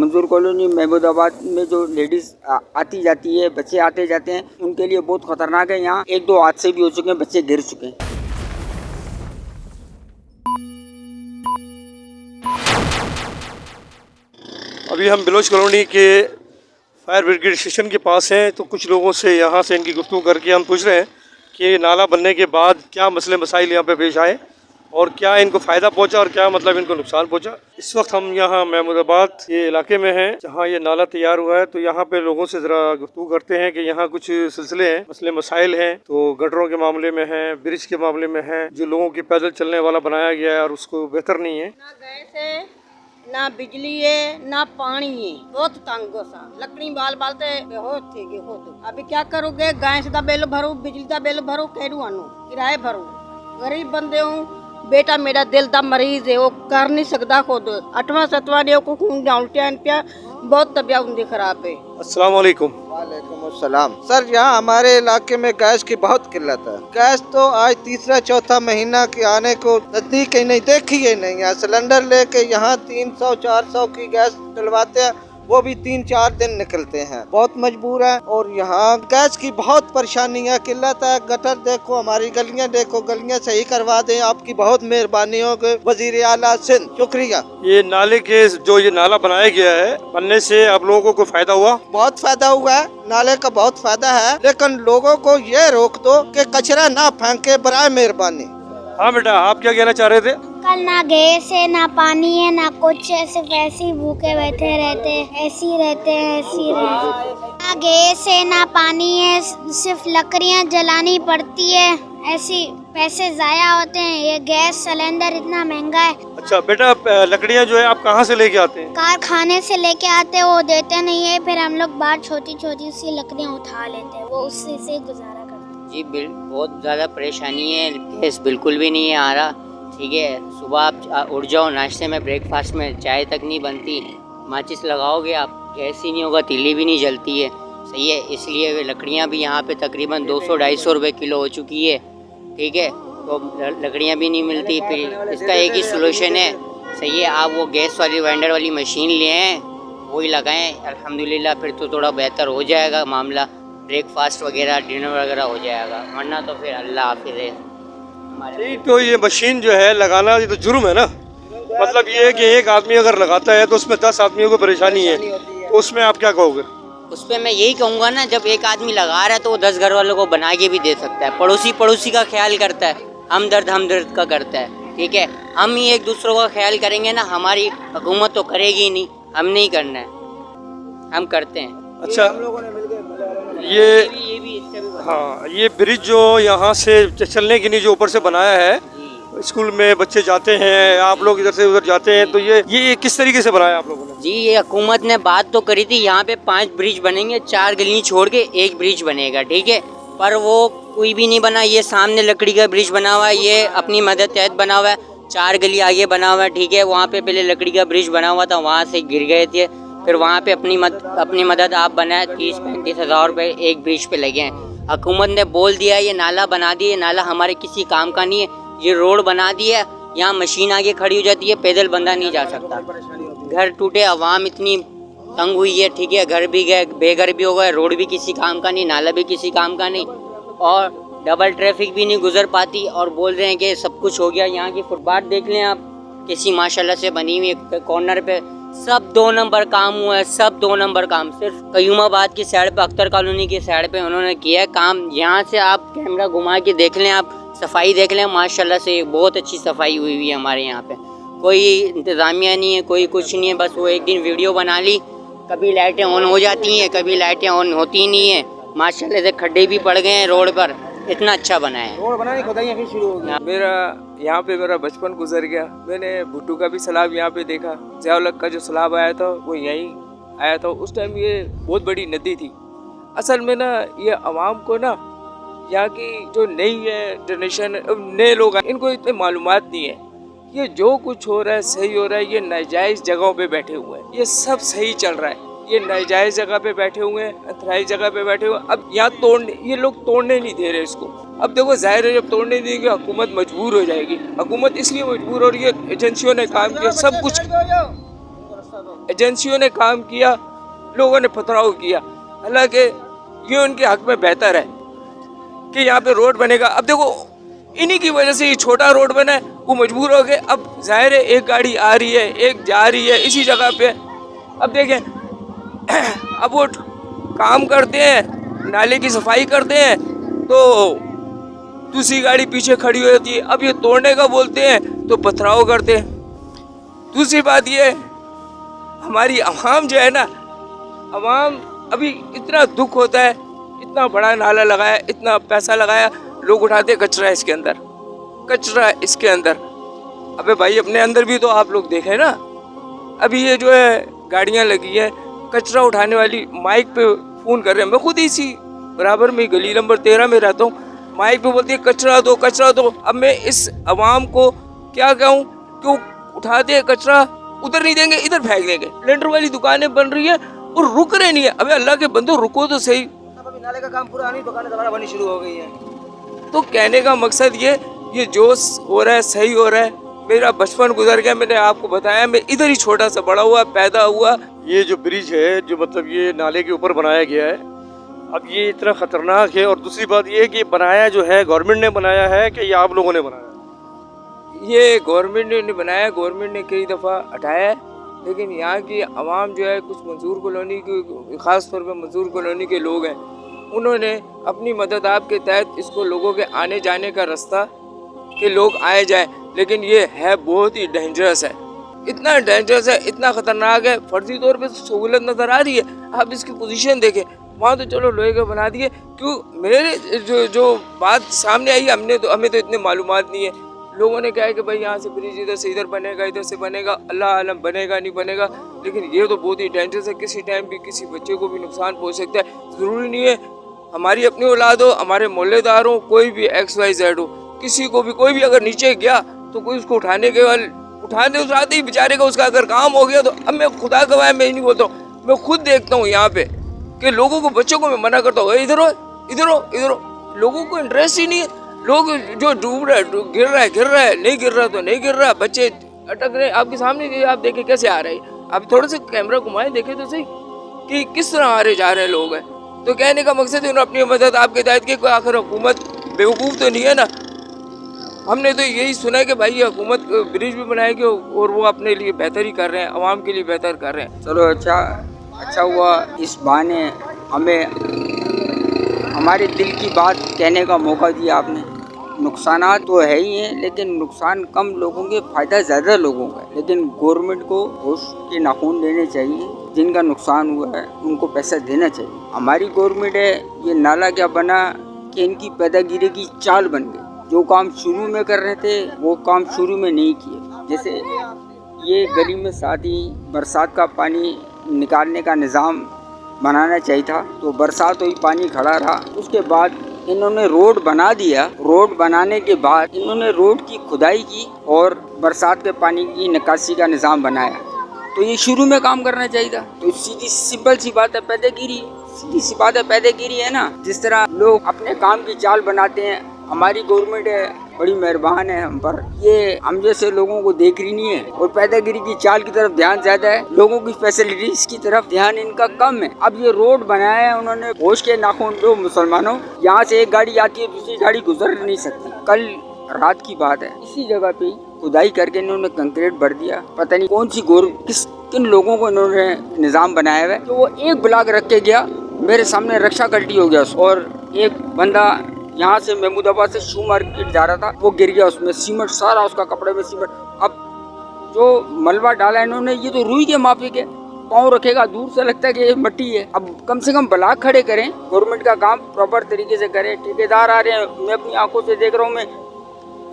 मंजूर कॉलोनी महमूदाबाद में जो लेडीज आती जाती है, बच्चे आते जाते हैं, उनके लिए बहुत खतरनाक है। यहाँ 1-2 हादसे भी हो चुके हैं, बच्चे गिर चुके हैं। अभी हम बिलोच कॉलोनी के फायर ब्रिगेड स्टेशन के पास हैं, तो कुछ लोगों से यहाँ से इनकी गुफ्तगू करके हम पूछ रहे हैं कि नाला बनने के बाद क्या मसले मसाइल यहाँ पे पेश आए और क्या इनको फ़ायदा पहुँचा और क्या मतलब इनको नुकसान पहुँचा। इस वक्त हम यहाँ महमूदाबाद के इलाके में हैं जहाँ ये नाला तैयार हुआ है, तो यहाँ पे लोगों से ज़रा गुफ्तगू करते हैं कि यहाँ कुछ सिलसिले हैं, मसले मसाइल हैं। तो गटरों के मामले में हैं, ब्रिज के मामले में हैं, जो लोगों की पैदल चलने वाला बनाया गया है और उसको बेहतर नहीं है। ना गैस है, ना बिजली है, ना पानी है, बहुत तंग सा लकड़ी बाल बालते बहुत थे गे हो। तो अभी क्या करोगे, गैस का बिल भरो, बिजली का बिल भरो, कैरू आनो किराए भरो। गरीब बंदे हूँ, बेटा मेरा दिल का मरीज है, वो कर नहीं सकता खुद। 8वां 7वां डे को खून उल्टियां पिया, बहुत तबीयत उनकी खराब है। अस्सलाम वालेकुम। वालेकुम अस्सलाम। सर यहाँ हमारे इलाके में गैस की बहुत किल्लत है। गैस तो आज 3-4 महीना के आने को नजदीक ही नहीं, देखी ही नहीं है। सिलेंडर लेके यहाँ 300-400 की गैस डलवाते हैं, वो भी 3-4 दिन निकलते हैं। बहुत मजबूर है और यहाँ गैस की बहुत परेशानी है, किल्लत है। गटर देखो, हमारी गलियाँ देखो, गलियाँ सही करवा दें, आपकी बहुत मेहरबानी होगी वजीर आला सिंध, शुक्रिया। ये नाले के जो ये नाला बनाया गया है, बनने से आप लोगों को फायदा हुआ? बहुत फायदा हुआ है, नाले का बहुत फायदा है, लेकिन लोगों को ये रोक दो कि कचरा ना फेंके, बराए मेहरबानी। हाँ बेटा, आप क्या कहना चाह रहे थे? कल ना गैस है, ना पानी है, ना कुछ है, सिर्फ ऐसे ही भूखे बैठे रहते हैं, ऐसे ही रहते हैं, ऐसे ही रहते हैं। ना गैस है, ना पानी है, सिर्फ लकड़ियाँ जलानी पड़ती है, ऐसी पैसे जाया होते हैं। ये गैस सिलेंडर इतना महंगा है। अच्छा बेटा, लकड़ियाँ जो है आप कहाँ से लेके आते हैं? कारखाने से लेके आते हैं, वो देते नहीं है, फिर हम लोग बाहर छोटी छोटी सी लकड़ियाँ उठा लेते हैं, वो उससे से गुजारा करते हैं। जी बहुत ज़्यादा परेशानी है, गैस बिल्कुल भी नहीं आ रहा। ठीक है, सुबह आप उठ जाओ, नाश्ते में ब्रेकफास्ट में चाय तक नहीं बनती, माचिस लगाओगे आप, गैस ही नहीं होगा, तीली भी नहीं जलती है। सही है, इसलिए वे लकड़ियाँ भी यहाँ पे तकरीबन 200-250 रुपये किलो हो चुकी है। ठीक है, तो लकड़ियाँ भी नहीं मिलती। फिर इसका एक ही सोल्यूशन है, सही है, आप वो गैस वाली वेंडर वाली मशीन ले आएँ, वही लगाएँ, अल्हम्दुलिल्लाह फिर तो थोड़ा बेहतर हो जाएगा मामला, ब्रेकफास्ट वगैरह डिनर वगैरह हो जाएगा, वरना तो फिर अल्लाह हाफिज़ है। ठीक, तो ये मशीन जो है लगाना, ये तो जुर्म है ना। मतलब ये है कि एक आदमी अगर लगाता है तो उसमें 10 आदमियों को परेशानी है, तो उसमें आप क्या कहोगे? उस पर मैं यही कहूँगा ना, जब एक आदमी लगा रहा है तो वो 10 घर वालों को बना के भी दे सकता है। पड़ोसी का ख्याल करता है, हमदर्द का करता है। ठीक है, हम ही एक दूसरों का ख्याल करेंगे ना, हमारी हुकूमत तो करेगी नहीं, हम नहीं करना है, हम करते हैं। अच्छा, ये भी हाँ, ये ब्रिज जो यहाँ से चलने के लिए जो ऊपर से बनाया है, स्कूल में बच्चे जाते हैं, आप लोग इधर से उधर जाते हैं, तो ये किस तरीके से बनाया आप लोगों ने? जी, ये हुकूमत ने बात तो करी थी, यहाँ पे 5 ब्रिज बनेंगे, 4 गली छोड़ के 1 ब्रिज बनेगा। ठीक है, पर वो कोई भी नहीं बना। ये सामने लकड़ी का ब्रिज बना हुआ है, ये अपनी मदद तहत बना हुआ है, 4 गली आगे बना हुआ है। ठीक है, वहाँ पे पहले लकड़ी का ब्रिज बना हुआ था, वहाँ से गिर गए थे, फिर वहाँ पे अपनी मदद आप बनाए, 30-35 हज़ार रुपये एक ब्रिज पे लगे हैं। हुकूमत ने बोल दिया ये नाला बना दिया, ये नाला हमारे किसी काम का नहीं है, ये रोड बना दिया, यहाँ मशीन आगे खड़ी हो जाती है, पैदल बंदा नहीं जा सकता। घर टूटे, आवाम इतनी तंग हुई है। ठीक है, घर भी गए, बेघर भी हो गए, रोड भी किसी काम का नहीं, नाला भी किसी काम का नहीं, और डबल ट्रैफिक भी नहीं गुजर पाती, और बोल रहे हैं कि सब कुछ हो गया। यहाँ की फुटपाथ देख लें आप, किसी माशाल्लाह से बनी हुई है, कॉर्नर पे सब 2 नंबर काम हुआ है, सब 2 नंबर काम। सिर्फ कयूमाबाद की साइड पे, अख्तर कॉलोनी की साइड पे उन्होंने किया है काम। यहाँ से आप कैमरा घुमा के देख लें, आप सफाई देख लें, माशाल्लाह से बहुत अच्छी सफाई हुई हुई है हमारे यहाँ पे। कोई इंतज़ामिया नहीं है, कोई कुछ नहीं है, बस वो एक दिन वीडियो बना ली, कभी लाइटें ऑन हो जाती हैं, कभी लाइटें ऑन होती नहीं है। माशाल्लाह से खड्डे भी पड़ गए हैं रोड पर, इतना अच्छा बना है। रोड बनाने की खुदाइयाँ फिर शुरू हो गई। मेरा यहाँ पे मेरा बचपन गुजर गया, मैंने भुट्टू का भी सैलाब यहाँ पे देखा, ज़ियाउल-हक का जो सैलाब आया था वो यहीं आया था। उस टाइम ये बहुत बड़ी नदी थी। असल में ना ये आवाम को ना, यहाँ की जो नई जनरेशन, नए लोग हैं, इनको इतने मालूमात नहीं है। ये जो कुछ हो रहा है सही हो रहा है, ये नाजायज़ जगहों पे बैठे हुए हैं, ये सब सही चल रहा है। ये नाजायज़ जगह पे बैठे हुए हैं, अनथराइज जगह पे बैठे हुए हैं। अब यहाँ ये लोग तोड़ने नहीं दे रहे इसको। अब देखो, जाहिर है जब तोड़ने देंगे हुकूमत मजबूर हो जाएगी। हुकूमत इसलिए मजबूर हो रही है, एजेंसियों ने काम किया, सब कुछ एजेंसियों ने काम किया, लोगों ने पथराव किया। हालांकि ये उनके हक में बेहतर है कि यहाँ पे रोड बनेगा। अब देखो इन्हीं की वजह से ये छोटा रोड बना है, वो मजबूर हो गए। अब जाहिर है एक गाड़ी आ रही है, एक जा रही है इसी जगह पे। अब देखें अब वो काम करते हैं, नाले की सफाई करते हैं, तो दूसरी गाड़ी पीछे खड़ी हो जाती है। अब ये तोड़ने का बोलते हैं तो पथराव करते हैं। दूसरी बात ये हमारी आवाम जो है ना, आवाम अभी इतना दुख होता है, इतना बड़ा नाला लगाया, इतना पैसा लगाया, लोग उठाते कचरा इसके अंदर, कचरा इसके अंदर। अबे भाई अपने अंदर भी तो आप लोग देखें ना। अभी ये जो है गाड़ियाँ लगी हैं कचरा उठाने वाली, माइक पे फ़ोन कर रहे हैं। मैं खुद इसी बराबर में गली नंबर 13 में रहता हूँ, माइक पे बोलती है कचरा दो, कचरा दो। अब मैं इस आवाम को क्या कहूँ कि उठाते हैं कचरा, उधर नहीं देंगे इधर फेंक देंगे। सिलेंडर वाली दुकानें बन रही है और रुक रहे नहीं है। अबे अल्लाह के बंदो रुको तो सही। अभी नाले का काम पूरा नहीं, दुकानें दोबारा बननी शुरू हो गई है। तो कहने का मकसद ये जो हो रहा है सही हो रहा है। मेरा बचपन गुजर गया, मैंने आपको बताया, मैं इधर ही छोटा सा बड़ा हुआ, पैदा हुआ। ये जो ब्रिज है जो मतलब ये नाले के ऊपर बनाया गया है, अब ये इतना ख़तरनाक है। और दूसरी बात ये है कि बनाया जो है गवर्नमेंट ने बनाया है कि ये आप लोगों ने बनाया? ये गवर्नमेंट ने बनाया, गवर्नमेंट ने कई दफ़ा हटाया है, लेकिन यहाँ की आवाम जो है, कुछ मजदूर कॉलोनी की, ख़ास तौर पर मजदूर कॉलोनी के लोग हैं, उन्होंने अपनी मदद आपके तहत इसको लोगों के आने जाने का रास्ता कि लोग आए जाए। लेकिन ये है बहुत ही डेंजरस है, इतना डेंजरस है, इतना ख़तरनाक है। फर्जी तौर पे सहूलत नज़र आ रही है, आप इसकी पोजीशन देखें। वहाँ तो चलो लोहे का बना दिए, क्यों मेरे जो बात सामने आई हमें तो इतने मालूमात नहीं है। लोगों ने कहा है कि भाई यहाँ से ब्रिज इधर से इधर बनेगा, इधर से बनेगा, अल्लाह आलम बनेगा नहीं बनेगा। लेकिन ये तो बहुत ही डेंजरस है, किसी टाइम भी किसी बच्चे को भी नुकसान पहुँच सकता है। ज़रूरी नहीं है हमारी अपनी औलाद हो, हमारे मोहल्लेदार हो, कोई भी XYZ हो, किसी को भी कोई भी अगर नीचे गया तो कोई उसको उठाने उस आते ही बेचारे का उसका अगर काम हो गया तो अब मैं खुदा गवाह मैं नहीं बोलता हूँ, मैं खुद देखता हूँ यहाँ पे कि लोगों को, बच्चों को मैं मना करता हूँ इधर हो इधर हो इधर हो। लोगों को इंटरेस्ट ही नहीं है। लोग जो डूब रहा है गिर रहा है, नहीं गिर रहा तो नहीं गिर रहा। बच्चे अटक रहे आपके सामने, आप देखें कैसे आ रहे हैं। आप थोड़े से कैमरा घुमाएं, देखें तो सही कि किस तरह आ रहे जा रहे लोग हैं। तो कहने का मकसद है उन्होंने अपनी मदद आपके दायित्व की, आखिर हुकूमत बेवकूफ़ तो नहीं है ना। हमने तो यही सुना है कि भाई हुकूमत ब्रिज भी बनाएगी और वो अपने लिए बेहतर ही कर रहे हैं, आवाम के लिए बेहतर कर रहे हैं। चलो अच्छा हुआ इस बहाने हमें हमारे दिल की बात कहने का मौका दिया आपने। नुकसानात तो है ही हैं, लेकिन नुकसान कम लोगों के, फ़ायदा ज़्यादा लोगों का है। लेकिन गवर्नमेंट को होश के नाखून लेने चाहिए, जिनका नुकसान हुआ है उनको पैसा देना चाहिए। हमारी गवर्नमेंट है, ये नाला क्या बना कि इनकी पैदागिरी की चाल बन गई। जो काम शुरू में कर रहे थे वो काम शुरू में नहीं किए। जैसे ये गली में साथ ही बरसात का पानी निकालने का निज़ाम बनाना चाहिए था, तो बरसात हुई पानी खड़ा रहा। उसके बाद इन्होंने रोड बना दिया, रोड बनाने के बाद इन्होंने रोड की खुदाई की और बरसात के पानी की निकासी का निज़ाम बनाया। तो ये शुरू में काम करना चाहिए था। तो सीधी सिंपल सी बात है, पैदागिरी, सीधी सी बात है, पैदागिरी है ना। जिस तरह लोग अपने काम की चाल बनाते हैं, हमारी गवर्नमेंट है बड़ी मेहरबान है हम पर, ये हम जैसे लोगों को देख रही नहीं है और पैदागिरी की चाल की तरफ ध्यान ज्यादा है, लोगों की फैसिलिटीज की तरफ ध्यान इनका कम है। अब ये रोड बनाया है उन्होंने, होश के नाखून दो मुसलमानों। यहाँ से एक गाड़ी आती है, दूसरी गाड़ी गुजर नहीं सकती। कल रात की बात है, इसी जगह पे खुदाई करके इन्होंने कंक्रीट भर दिया। पता नहीं कौन सी किन लोगों को इन्होंने निज़ाम बनाया हुआ है। तो वो एक ब्लॉक रख के गया, मेरे सामने रक्षा कल्टी हो गया और एक बंदा यहाँ से महमूदाबाद से शू मार्केट जा रहा था, वो गिर गया उसमें, सीमेंट सारा उसका कपड़े में सीमेंट। अब जो मलबा डाला इन्होंने, ये तो रुई के माफी के, पाँव रखेगा दूर से लगता है कि ये मिट्टी है। अब कम से कम ब्लॉक खड़े करें, गवर्नमेंट का काम प्रॉपर तरीके से करें। ठेकेदार आ रहे हैं, मैं अपनी आंखों से देख रहा हूँ। मैं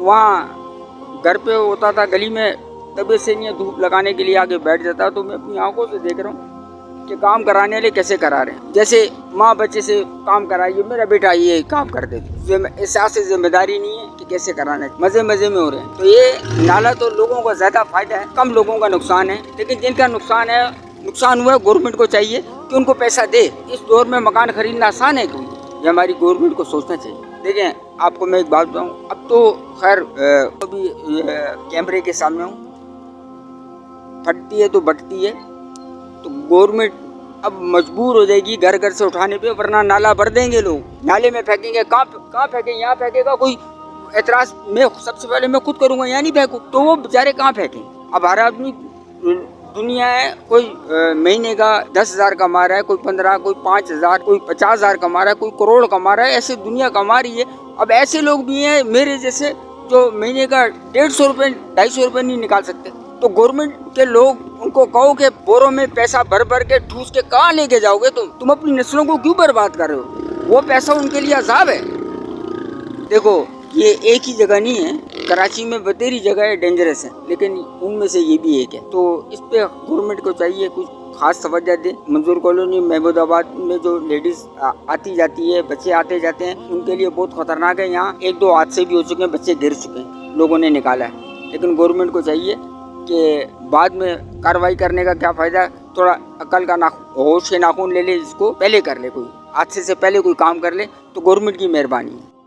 वहाँ घर पे होता था गली में, तबीयत से नहीं धूप लगाने के लिए आगे बैठ जाता, तो मैं अपनी आंखों से देख रहा हूँ कि काम कराने वाले कैसे करा रहे हैं। जैसे माँ बच्चे से काम कराइए, मेरा बेटा ये काम कर देती, एहसास से जिम्मेदारी नहीं है कि कैसे कराना है, मज़े मज़े में हो रहे हैं। तो ये नाला तो लोगों को ज़्यादा फायदा है, कम लोगों का नुकसान है। लेकिन जिनका नुकसान हुआ है, गवर्नमेंट को चाहिए कि उनको पैसा दे। इस दौर में मकान खरीदना आसान है कोई, ये हमारी गवर्नमेंट को सोचना चाहिए। देखें, आपको मैं एक बात बताऊँ, अब तो खैर अभी कैमरे के सामने हूँ, फटती है तो बटती है। तो गवर्नमेंट अब मजबूर हो जाएगी घर घर से उठाने पे, वरना नाला भर देंगे लोग, नाले में फेंकेंगे। कहाँ फेंकें? यहाँ फेंकेगा कोई एतराज मैं सबसे पहले मैं खुद करूँगा, यहाँ नहीं फेंकूँ तो वो बेचारे कहाँ फेंकें? अब हर आदमी दुनिया है, कोई महीने का 10,000 कमा रहा है, कोई 15, कोई 5,000, कोई 50,000 कमा रहा है, कोई करोड़ कमा रहा है, ऐसे दुनिया कमा रही है। अब ऐसे लोग भी हैं मेरे जैसे जो महीने का 150 रुपये 250 रुपये नहीं निकाल सकते। तो गवर्नमेंट के लोग उनको कहो कि बोरों में पैसा भर भर के ठूस के कहाँ लेके जाओगे तुम अपनी नस्लों को क्यों बर्बाद कर रहे हो? वो पैसा उनके लिए अजाब है। देखो ये एक ही जगह नहीं है, कराची में बतेरी जगह है डेंजरस है, लेकिन उनमें से ये भी एक है। तो इस पे गवर्नमेंट को चाहिए कुछ खास तवज्जो दे। मंजूर कॉलोनी महमूदाबाद में जो लेडीज आती जाती है, बच्चे आते जाते हैं, उनके लिए बहुत खतरनाक है। यहाँ 1-2 हादसे भी हो चुके हैं, बच्चे गिर चुके हैं, लोगों ने निकाला है। लेकिन गवर्नमेंट को चाहिए कि बाद में कार्रवाई करने का क्या फ़ायदा, थोड़ा अकल का होश के नाखून ले ले, इसको पहले कर ले, कोई हादसे से पहले कोई काम कर ले तो गवर्नमेंट की मेहरबानी है।